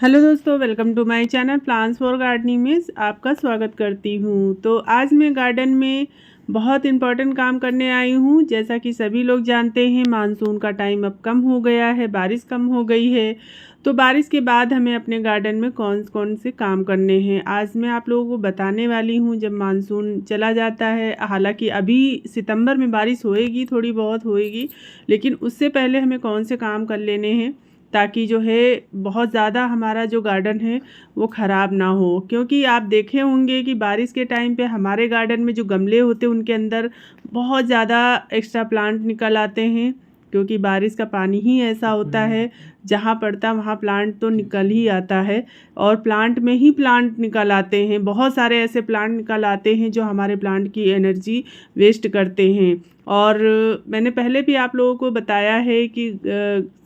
Hello दोस्तों, welcome to my channel plants for gardening में आपका स्वागत करती हूँ। तो आज मैं गार्डन में बहुत इम्पोर्टेंट काम करने आई हूँ। जैसा कि सभी लोग जानते हैं, मानसून का टाइम अब कम हो गया है, बारिश कम हो गई है। तो बारिश के बाद हमें अपने गार्डन में कौन कौन से काम करने हैं, आज मैं आप लोगों को बताने वाली हूँ। जब मानसून चला जाता है, हालांकि अभी सितंबर में बारिश होएगी, थोड़ी बहुत होएगी, लेकिन उससे पहले हमें कौन से काम कर लेने हैं ताकि जो है बहुत ज़्यादा हमारा जो गार्डन है वो ख़राब ना हो। क्योंकि आप देखे होंगे कि बारिश के टाइम पे हमारे गार्डन में जो गमले होते हैं उनके अंदर बहुत ज़्यादा एक्स्ट्रा प्लांट निकल आते हैं। क्योंकि बारिश का पानी ही ऐसा होता है, जहाँ पड़ता वहाँ प्लांट तो निकल ही आता है। और प्लांट में ही प्लांट निकल आते हैं, बहुत सारे ऐसे प्लांट निकल आते हैं जो हमारे प्लांट की एनर्जी वेस्ट करते हैं। और मैंने पहले भी आप लोगों को बताया है कि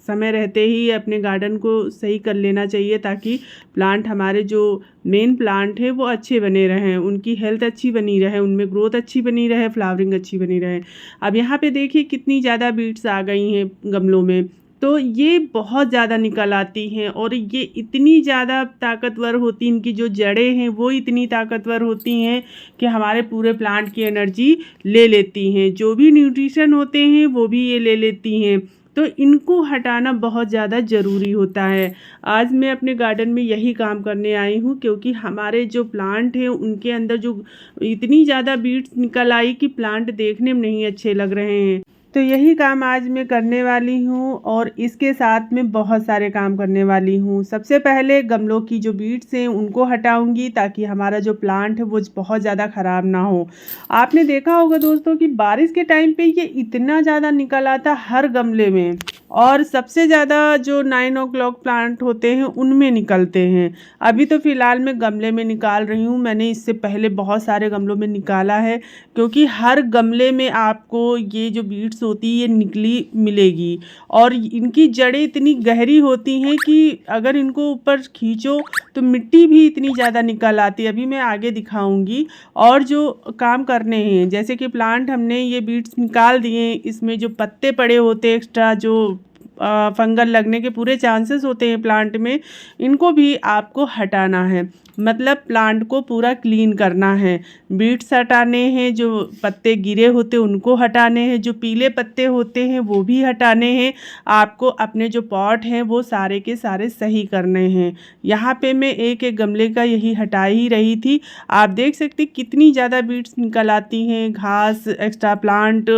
समय रहते ही अपने गार्डन को सही कर लेना चाहिए ताकि प्लांट हमारे जो मेन प्लांट है वो अच्छे बने रहें, उनकी हेल्थ अच्छी बनी रहे, उनमें ग्रोथ अच्छी बनी रहे, फ्लावरिंग अच्छी बनी रहे। अब यहाँ पे देखिए कितनी ज़्यादा बीट्स आ गई हैं गमलों में। तो ये बहुत ज़्यादा निकल आती हैं और ये इतनी ज़्यादा ताकतवर होती, इनकी जो जड़ें हैं वो इतनी ताकतवर होती हैं कि हमारे पूरे प्लांट की एनर्जी ले लेती हैं। जो भी न्यूट्रिशन होते हैं वो भी ये ले लेती हैं। तो इनको हटाना बहुत ज़्यादा ज़रूरी होता है। आज मैं अपने गार्डन में यही काम करने आई हूँ, क्योंकि हमारे जो प्लांट हैं उनके अंदर जो इतनी ज़्यादा बीट्स निकल आई कि प्लांट देखने में नहीं अच्छे लग रहे हैं। तो यही काम आज मैं करने वाली हूँ और इसके साथ में बहुत सारे काम करने वाली हूँ। सबसे पहले गमलों की जो बीट्स हैं उनको हटाऊंगी ताकि हमारा जो प्लांट है वो बहुत ज़्यादा ख़राब ना हो। आपने देखा होगा दोस्तों कि बारिश के टाइम पे ये इतना ज़्यादा निकल आता हर गमले में, और सबसे ज़्यादा जो 9 o'clock प्लांट होते हैं उनमें निकलते हैं। अभी तो फ़िलहाल मैं गमले में निकाल रही हूँ, मैंने इससे पहले बहुत सारे गमलों में निकाला है। क्योंकि हर गमले में आपको ये जो बीट्स होती है ये निकली मिलेगी, और इनकी जड़ें इतनी गहरी होती हैं कि अगर इनको ऊपर खींचो तो मिट्टी भी इतनी ज़्यादा निकल आती है। अभी मैं आगे दिखाऊंगी। और जो काम करने हैं, जैसे कि प्लांट हमने ये बीट्स निकाल दिए, इसमें जो पत्ते पड़े होते हैं एक्स्ट्रा, जो फंगल लगने के पूरे चांसेस होते हैं प्लांट में, इनको भी आपको हटाना है। मतलब प्लांट को पूरा क्लीन करना है, बीट्स हटाने हैं, जो पत्ते गिरे होते हैं उनको हटाने हैं, जो पीले पत्ते होते हैं वो भी हटाने हैं। आपको अपने जो पॉट हैं वो सारे के सारे सही करने हैं। यहाँ पे मैं एक एक गमले का यही हटा ही रही थी। आप देख सकते कितनी ज़्यादा बीट्स निकल आती हैं, घास, एक्स्ट्रा प्लांट,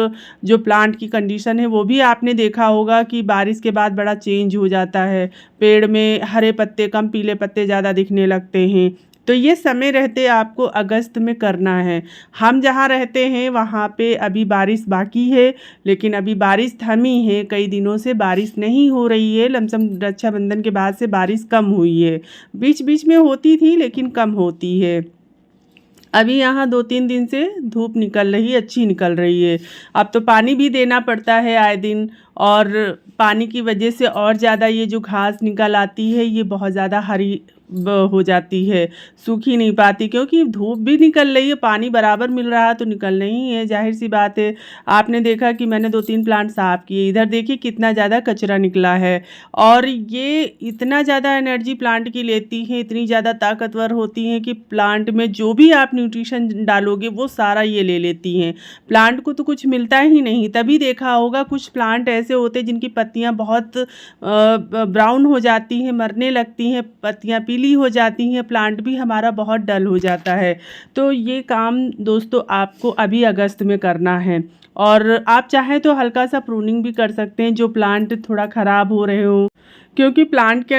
जो प्लांट की कंडीशन है वो भी आपने देखा होगा कि बारिश के बाद बड़ा चेंज हो जाता है। पेड़ में हरे पत्ते कम, पीले पत्ते ज़्यादा दिखने लगते हैं। तो ये समय रहते आपको अगस्त में करना है। हम जहाँ रहते हैं वहाँ पे अभी बारिश बाकी है, लेकिन अभी बारिश थमी है, कई दिनों से बारिश नहीं हो रही है। लमसम रक्षाबंधन के बाद से बारिश कम हुई है, बीच बीच में होती थी लेकिन कम होती है। अभी यहाँ 2-3 दिन से धूप निकल रही, अच्छी निकल रही है। अब तो पानी भी देना पड़ता है आए दिन, और पानी की वजह से और ज़्यादा ये जो घास निकल आती है ये बहुत ज़्यादा हरी हो जाती है, सूख ही नहीं पाती। क्योंकि धूप भी निकल रही है, पानी बराबर मिल रहा है तो निकल नहीं है, जाहिर सी बात है। आपने देखा कि मैंने 2-3 प्लांट साफ़ किए, इधर देखिए कितना ज़्यादा कचरा निकला है। और ये इतना ज़्यादा एनर्जी प्लांट की लेती है, इतनी ज़्यादा ताकतवर होती हैं कि प्लांट में जो भी आप न्यूट्रिशन डालोगे वो सारा ये ले लेती हैं। प्लांट को तो कुछ मिलता ही नहीं। तभी देखा होगा कुछ प्लांट ऐसे होते हैं जिनकी पत्तियां बहुत ब्राउन हो जाती हैं, मरने लगती हैं, पत्तियां पीली हो जाती हैं, प्लांट भी हमारा बहुत डल हो जाता है। तो ये काम दोस्तों आपको अभी अगस्त में करना है। और आप चाहें तो हल्का सा प्रूनिंग भी कर सकते हैं जो प्लांट थोड़ा ख़राब हो रहे हो। क्योंकि प्लांट के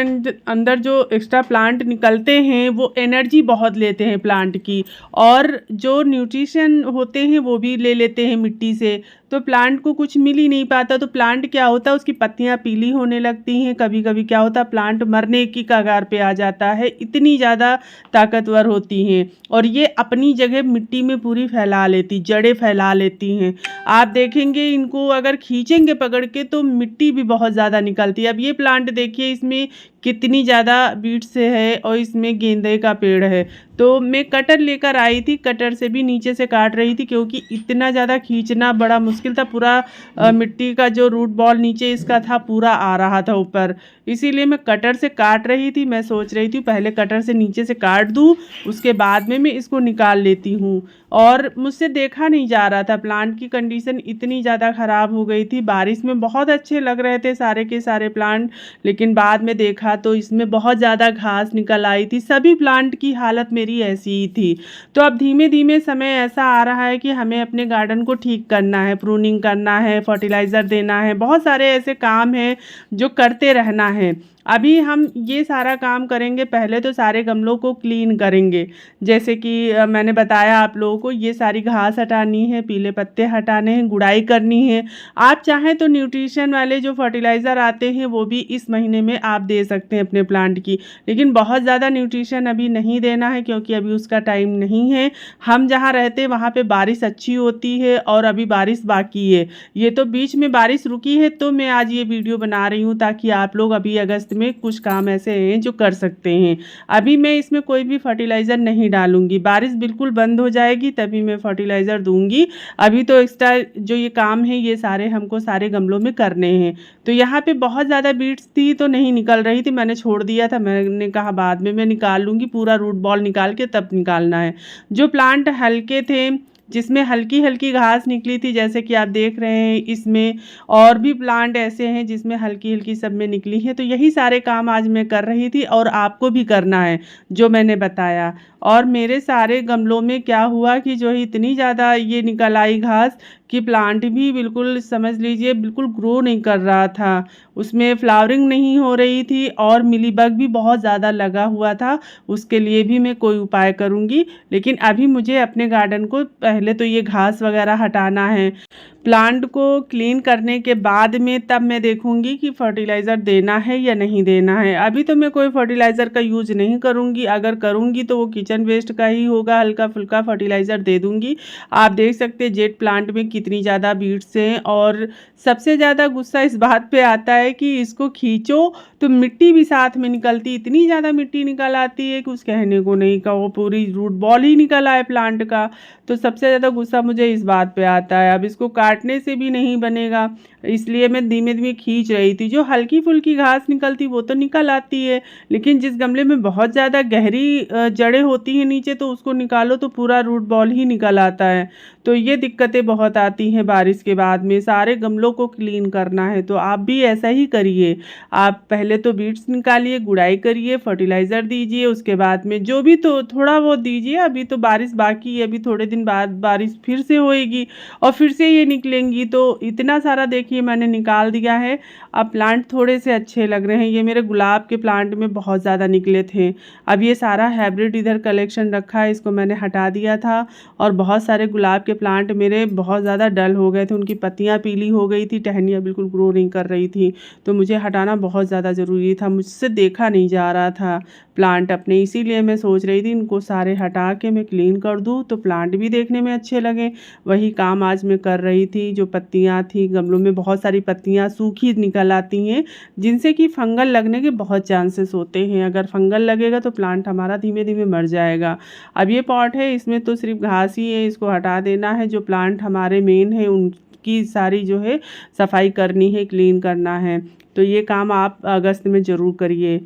अंदर जो एक्स्ट्रा प्लांट निकलते हैं वो एनर्जी बहुत लेते हैं प्लांट की, और जो न्यूट्रिशन होते हैं वो भी ले लेते हैं मिट्टी से। तो प्लांट को कुछ मिल ही नहीं पाता, तो प्लांट क्या होता है, उसकी पत्तियां पीली होने लगती हैं, कभी कभी क्या होता है प्लांट मरने की कगार पे आ जाता है, इतनी ज़्यादा ताकतवर होती हैं। और ये अपनी जगह मिट्टी में पूरी फैला लेती, जड़ें फैला लेती हैं। आप देखेंगे इनको अगर खींचेंगे पकड़ के तो मिट्टी भी बहुत ज़्यादा निकलती है। अब ये प्लांट देखिए, इसमें कितनी ज़्यादा बीट्स से है और इसमें गेंदे का पेड़ है। तो मैं कटर लेकर आई थी, कटर से भी नीचे से काट रही थी क्योंकि इतना ज़्यादा खींचना बड़ा मुश्किल था। पूरा मिट्टी का जो रूट बॉल नीचे इसका था पूरा आ रहा था ऊपर, इसीलिए मैं कटर से काट रही थी। मैं सोच रही थी पहले कटर से नीचे से काट दूँ, उसके बाद में मैं इसको निकाल लेती हूँ। और मुझसे देखा नहीं जा रहा था, प्लांट की कंडीशन इतनी ज़्यादा ख़राब हो गई थी। बारिश में बहुत अच्छे लग रहे थे सारे के सारे प्लांट, लेकिन बाद में देखा तो इसमें बहुत ज़्यादा घास निकल आई थी। सभी प्लांट की हालत मेरी ऐसी ही थी। तो अब धीमे धीमे समय ऐसा आ रहा है कि हमें अपने गार्डन को ठीक करना है, प्रूनिंग करना है, फर्टिलाइज़र देना है, बहुत सारे ऐसे काम हैं जो करते रहना है। अभी हम ये सारा काम करेंगे, पहले तो सारे गमलों को क्लीन करेंगे। जैसे कि मैंने बताया आप लोगों को, ये सारी घास हटानी है, पीले पत्ते हटाने हैं, गुड़ाई करनी है। आप चाहें तो न्यूट्रिशन वाले जो फर्टिलाइज़र आते हैं वो भी इस महीने में आप दे सकते हैं अपने प्लांट की, लेकिन बहुत ज़्यादा न्यूट्रिशन अभी नहीं देना है क्योंकि अभी उसका टाइम नहीं है। हम जहाँ रहते हैं वहाँ पे बारिश अच्छी होती है और अभी बारिश बाकी है। ये तो बीच में बारिश रुकी है तो मैं आज ये वीडियो बना रही हूँ ताकि आप लोग अभी अगस्त में कुछ काम ऐसे हैं जो कर सकते हैं। अभी मैं इसमें कोई भी फर्टिलाइज़र नहीं डालूंगी, बारिश बिल्कुल बंद हो जाएगी तभी मैं फर्टिलाइज़र दूंगी। अभी तो एक्स्ट्रा जो ये काम है ये सारे हमको सारे गमलों में करने हैं। तो यहाँ पे बहुत ज़्यादा बीट्स थी तो नहीं निकल रही थी, मैंने छोड़ दिया था। मैंने कहा बाद में मैं निकाल लूँगी, पूरा रूट बॉल निकाल के तब निकालना है। जो प्लांट हल्के थे जिसमें हल्की हल्की घास निकली थी, जैसे कि आप देख रहे हैं इसमें, और भी प्लांट ऐसे हैं जिसमें हल्की हल्की सब में निकली है। तो यही सारे काम आज मैं कर रही थी और आपको भी करना है जो मैंने बताया। और मेरे सारे गमलों में क्या हुआ कि जो इतनी ज़्यादा ये निकल आई घास कि प्लांट भी बिल्कुल समझ लीजिए बिल्कुल ग्रो नहीं कर रहा था, उसमें फ्लावरिंग नहीं हो रही थी और मिलीबग भी बहुत ज़्यादा लगा हुआ था। उसके लिए भी मैं कोई उपाय करूँगी, लेकिन अभी मुझे अपने गार्डन को पहले तो ये घास वगैरह हटाना है। प्लांट को क्लीन करने के बाद में तब मैं देखूंगी कि फर्टिलाइज़र देना है या नहीं देना है। अभी तो मैं कोई फर्टिलाइज़र का यूज़ नहीं करूंगी, अगर करूंगी तो वो किचन वेस्ट का ही होगा, हल्का फुल्का फर्टिलाइज़र दे दूंगी। आप देख सकते हैं जेट प्लांट में कितनी ज़्यादा बीट्स हैं और सबसे ज़्यादा गुस्सा इस बात पे आता है कि इसको खींचो तो मिट्टी भी साथ में निकलती, इतनी ज़्यादा मिट्टी निकल आती है कि कुछ कहने को नहीं, का वो पूरी रूट बॉल ही निकल आए प्लांट का। तो सबसे ज़्यादा गुस्सा मुझे इस बात पे आता है। अब इसको काटने से भी नहीं बनेगा, इसलिए मैं धीमे धीमे खींच रही थी। जो हल्की फुल्की घास निकलती वो तो निकल आती है, लेकिन जिस गमले में बहुत ज़्यादा गहरी जड़ें होती हैं नीचे तो उसको निकालो तो पूरा रूट बॉल ही निकल आता है। तो ये दिक्कतें बहुत आती हैं बारिश के बाद में, सारे गमलों को क्लीन करना है। तो आप भी ऐसा ही करिए, आप पहले तो बीट्स निकालिए, गुड़ाई करिए, फर्टिलाइज़र दीजिए, उसके बाद में जो भी तो थोड़ा वो दीजिए। अभी तो बारिश बाकी है, अभी थोड़े दिन बाद बारिश फिर से होएगी और फिर से ये निकलेंगी। तो इतना सारा देखिए मैंने निकाल दिया है। अब प्लांट थोड़े से अच्छे लग रहे हैं। ये मेरे गुलाब के प्लांट में बहुत ज़्यादा निकले थे। अब ये सारा हाइब्रिड इधर कलेक्शन रखा है, इसको मैंने हटा दिया था। और बहुत सारे गुलाब के प्लांट मेरे बहुत ज़्यादा डल हो गए थे, उनकी पत्तियाँ पीली हो गई थी, टहनियाँ बिल्कुल ग्रो नहीं कर रही थी। तो मुझे हटाना बहुत ज़्यादा ज़रूरी था, मुझसे देखा नहीं जा रहा था प्लांट अपने, इसीलिए मैं सोच रही थी इनको सारे हटा के मैं क्लीन कर दूँ तो प्लांट भी देखने में अच्छे लगे। वही काम आज मैं कर रही थी। जो पत्तियाँ थी गमलों में, बहुत सारी पत्तियाँ सूखी निकल आती हैं जिनसे कि फंगल लगने के बहुत चांसेस होते हैं। अगर फंगल लगेगा तो प्लांट हमारा धीमे धीमे मर जाएगा। अब ये पॉट है, इसमें तो सिर्फ घास ही है, इसको हटा देना है। जो प्लांट हमारे मेन है उनकी सारी जो है सफाई करनी है, क्लीन करना है। तो ये काम आप अगस्त में ज़रूर करिए।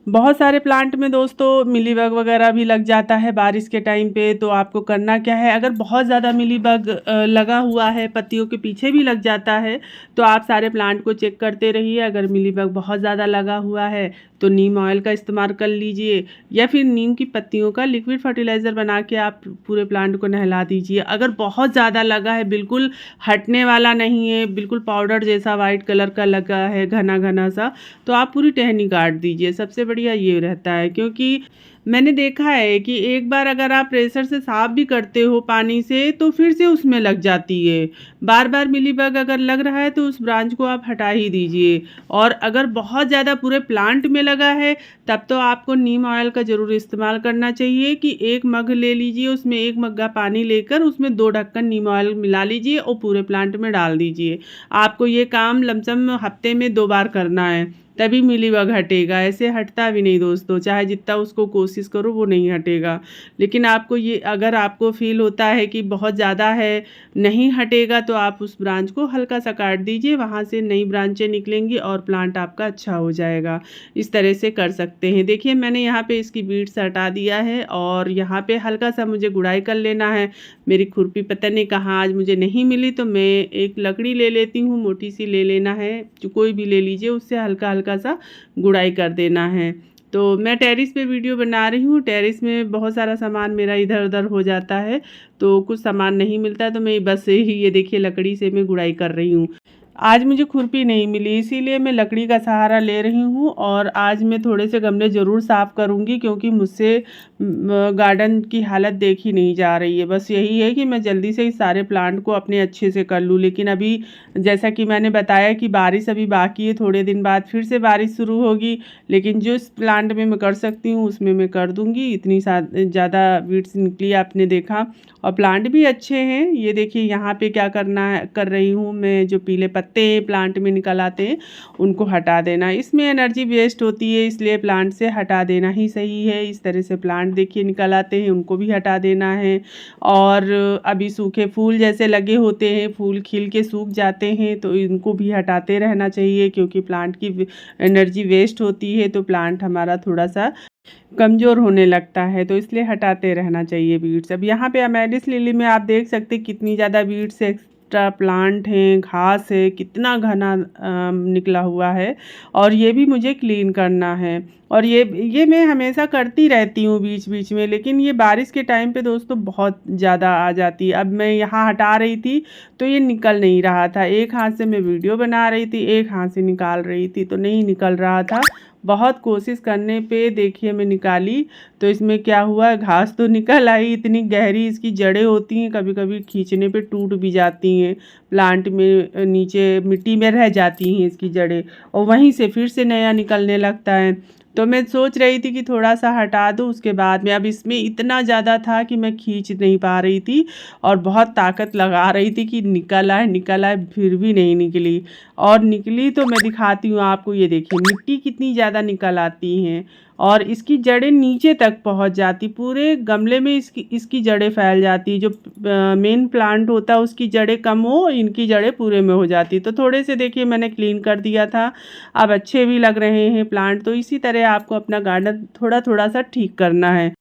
बहुत सारे प्लांट में दोस्तों मिलीबग वगैरह भी लग जाता है बारिश के टाइम पे। तो आपको करना क्या है, अगर बहुत ज़्यादा मिलीबग लगा हुआ है, पत्तियों के पीछे भी लग जाता है, तो आप सारे प्लांट को चेक करते रहिए। अगर मिलीबग बहुत ज़्यादा लगा हुआ है तो नीम ऑयल का इस्तेमाल कर लीजिए, या फिर नीम की पत्तियों का लिक्विड फर्टिलाइज़र बना के आप पूरे प्लांट को नहला दीजिए। अगर बहुत ज़्यादा लगा है, बिल्कुल हटने वाला नहीं है, बिल्कुल पाउडर जैसा वाइट कलर का लगा है घना घना सा, तो आप पूरी टहनी काट दीजिए। सबसे बढ़िया ये रहता है, क्योंकि मैंने देखा है कि एक बार अगर आप प्रेशर से साफ भी करते हो पानी से तो फिर से उसमें लग जाती है। बार बार मिलीबग अगर लग रहा है तो उस ब्रांच को आप हटा ही दीजिए। और अगर बहुत ज़्यादा पूरे प्लांट में लगा है तब तो आपको नीम ऑयल का ज़रूर इस्तेमाल करना चाहिए कि 1 मग ले लीजिए, उसमें 1 मग्गा पानी लेकर उसमें 2 ढक्कन नीम ऑयल मिला लीजिए और पूरे प्लांट में डाल दीजिए। आपको ये काम लमसम हफ्ते में 2 बार करना है, तभी मिलीबग हटेगा। ऐसे हटता भी नहीं दोस्तों, चाहे जितना उसको कोशिश करो वो नहीं हटेगा। लेकिन आपको ये अगर आपको फील होता है कि बहुत ज़्यादा है, नहीं हटेगा, तो आप उस ब्रांच को हल्का सा काट दीजिए, वहाँ से नई ब्रांचें निकलेंगी और प्लांट आपका अच्छा हो जाएगा। इस तरह से कर सकते हैं। देखिए मैंने यहाँ पे इसकी बीट्स हटा दिया है और यहाँ पे हल्का सा मुझे गुड़ाई कर लेना है। मेरी खुरपी पता नहीं कहाँ आज मुझे नहीं मिली, तो मैं एक लकड़ी ले लेती हूँ, मोटी सी ले लेना है, जो कोई भी ले लीजिए, उससे हल्का हल्का सा गुड़ाई कर देना है। तो मैं टेरिस पे वीडियो बना रही हूँ, टेरिस में बहुत सारा सामान मेरा इधर उधर हो जाता है, तो कुछ सामान नहीं मिलता है, तो मैं बस ही ये देखिए लकड़ी से मैं गुड़ाई कर रही हूँ। आज मुझे खुरपी नहीं मिली, इसीलिए मैं लकड़ी का सहारा ले रही हूँ। और आज मैं थोड़े से गमले ज़रूर साफ़ करूँगी क्योंकि मुझसे गार्डन की हालत देखी नहीं जा रही है। बस यही है कि मैं जल्दी से इस सारे प्लांट को अपने अच्छे से कर लूँ। लेकिन अभी जैसा कि मैंने बताया कि बारिश अभी बाकी है, थोड़े दिन बाद फिर से बारिश शुरू होगी। लेकिन जो इस प्लांट में मैं कर सकती हूँ उसमें मैं कर दूँगी। इतनी ज़्यादा वीड्स निकली आपने देखा, और प्लांट भी अच्छे हैं। ये देखिए यहाँ पे क्या कर रही हूँ मैं, जो पीले पत्ते प्लांट में निकल आते हैं उनको हटा देना। इसमें एनर्जी वेस्ट होती है, इसलिए प्लांट से हटा देना ही सही है। इस तरह से प्लांट देखिए निकल आते हैं, उनको भी हटा देना है। और अभी सूखे फूल जैसे लगे होते हैं, फूल खिल के सूख जाते हैं, तो इनको भी हटाते रहना चाहिए क्योंकि प्लांट की एनर्जी वेस्ट होती है, तो प्लांट हमारा थोड़ा सा कमज़ोर होने लगता है, तो इसलिए हटाते रहना चाहिए बीड्स। अब यहाँ पे अमेरिस लिली में आप देख सकते हैं कितनी ज़्यादा बीड्स एक्स्ट्रा प्लांट हैं, घास है, कितना घना निकला हुआ है। और ये भी मुझे क्लीन करना है। और ये मैं हमेशा करती रहती हूँ बीच बीच में, लेकिन ये बारिश के टाइम पे दोस्तों बहुत ज़्यादा आ जाती है। अब मैं यहाँ हटा रही थी तो ये निकल नहीं रहा था, एक हाथ से मैं वीडियो बना रही थी, एक हाथ से निकाल रही थी, तो नहीं निकल रहा था। बहुत कोशिश करने पे देखिए मैं निकाली, तो इसमें क्या हुआ, घास तो निकल आई। इतनी गहरी इसकी जड़ें होती हैं, कभी कभी खींचने पे टूट भी जाती हैं, प्लांट में नीचे मिट्टी में रह जाती हैं इसकी जड़ें, और वहीं से फिर से नया निकलने लगता है। तो मैं सोच रही थी कि थोड़ा सा हटा दूँ उसके बाद में। अब इसमें इतना ज़्यादा था कि मैं खींच नहीं पा रही थी और बहुत ताकत लगा रही थी कि निकल आए, फिर भी नहीं निकली। और निकली तो मैं दिखाती हूँ आपको, ये देखिए मिट्टी कितनी ज़्यादा निकल आती हैं और इसकी जड़ें नीचे तक पहुँच जाती, पूरे गमले में इसकी जड़ें फैल जाती। जो मेन प्लांट होता है उसकी जड़ें कम हो, इनकी जड़ें पूरे में हो जाती। तो थोड़े से देखिए मैंने क्लीन कर दिया था, अब अच्छे भी लग रहे हैं प्लांट। तो इसी तरह आपको अपना गार्डन थोड़ा थोड़ा सा ठीक करना है।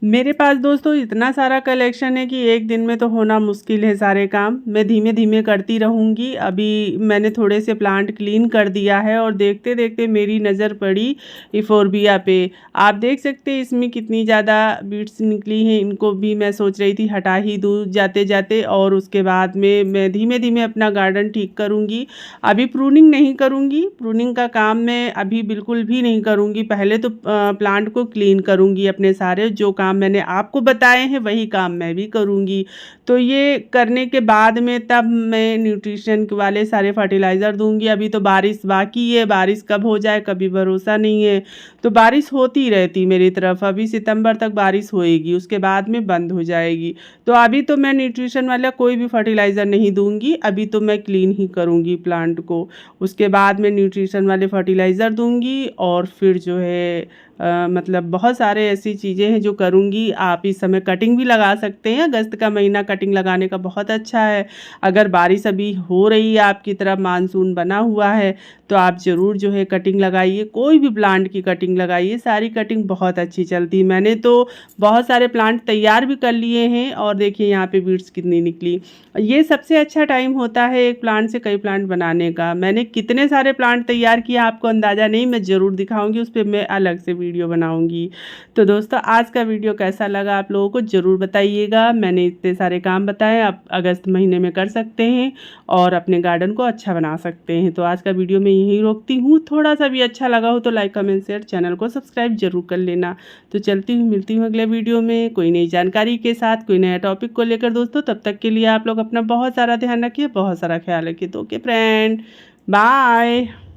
मेरे पास दोस्तों इतना सारा कलेक्शन है कि एक दिन में तो होना मुश्किल है सारे काम। मैं धीमे धीमे करती रहूँगी। अभी मैंने थोड़े से प्लांट क्लीन कर दिया है और देखते देखते मेरी नज़र पड़ी इफोरबिया पे। आप देख सकते हैं इसमें कितनी ज़्यादा बीट्स निकली हैं। इनको भी मैं सोच रही थी हटा ही दूँ जाते जाते, और उसके बाद में मैं धीमे धीमे अपना गार्डन ठीक करूँगी। अभी प्रूनिंग नहीं करूँगी, प्रूनिंग का काम मैं अभी बिल्कुल भी नहीं करूँगी। पहले तो प्लांट को क्लीन करूँगी, अपने सारे जो काम मैंने आपको बताए हैं वही काम मैं भी करूँगी। तो ये करने के बाद में तब मैं न्यूट्रिशन वाले सारे फर्टिलाइज़र दूंगी। अभी तो बारिश बाकी है, बारिश कब हो जाए कभी भरोसा नहीं है। तो बारिश होती रहती मेरी तरफ, अभी सितंबर तक बारिश होएगी, उसके बाद में बंद हो जाएगी। तो अभी तो मैं न्यूट्रिशन वाला कोई भी फर्टिलाइज़र नहीं दूंगी, अभी तो मैं क्लीन ही करूँगी प्लांट को। उसके बाद में न्यूट्रिशन वाले फर्टिलाइज़र दूंगी और फिर जो है मतलब बहुत सारे ऐसी चीज़ें हैं जो करूँगी। आप इस समय कटिंग भी लगा सकते हैं, अगस्त का महीना कटिंग लगाने का बहुत अच्छा है। अगर बारिश अभी हो रही है आपकी तरफ, मानसून बना हुआ है, तो आप ज़रूर जो है कटिंग लगाइए, कोई भी प्लांट की कटिंग लगाइए, सारी कटिंग बहुत अच्छी चलती है। मैंने तो बहुत सारे प्लांट तैयार भी कर लिए हैं और देखिए यहाँ पे बीड्स कितनी निकली। ये सबसे अच्छा टाइम होता है एक प्लांट से कई प्लांट बनाने का। मैंने कितने सारे प्लांट तैयार किए आपको अंदाज़ा नहीं, मैं ज़रूर दिखाऊंगी, उस पर मैं अलग से वीडियो बनाऊंगी। तो दोस्तों आज का वीडियो कैसा लगा आप लोगों को ज़रूर बताइएगा। मैंने इतने सारे काम बताए, आप अगस्त महीने में कर सकते हैं और अपने गार्डन को अच्छा बना सकते हैं। तो आज का वीडियो मैं यहीं रोकती हूँ। थोड़ा सा भी अच्छा लगा हो तो लाइक कमेंट शेयर, चैनल को सब्सक्राइब जरूर कर लेना। तो चलती हूँ, मिलती हूँ अगले वीडियो में कोई नई जानकारी के साथ, कोई नया टॉपिक को लेकर दोस्तों। तब तक के लिए आप लोग अपना बहुत सारा ध्यान रखिए, बहुत सारा ख्याल रखिए। तो ओके फ्रेंड, बाय।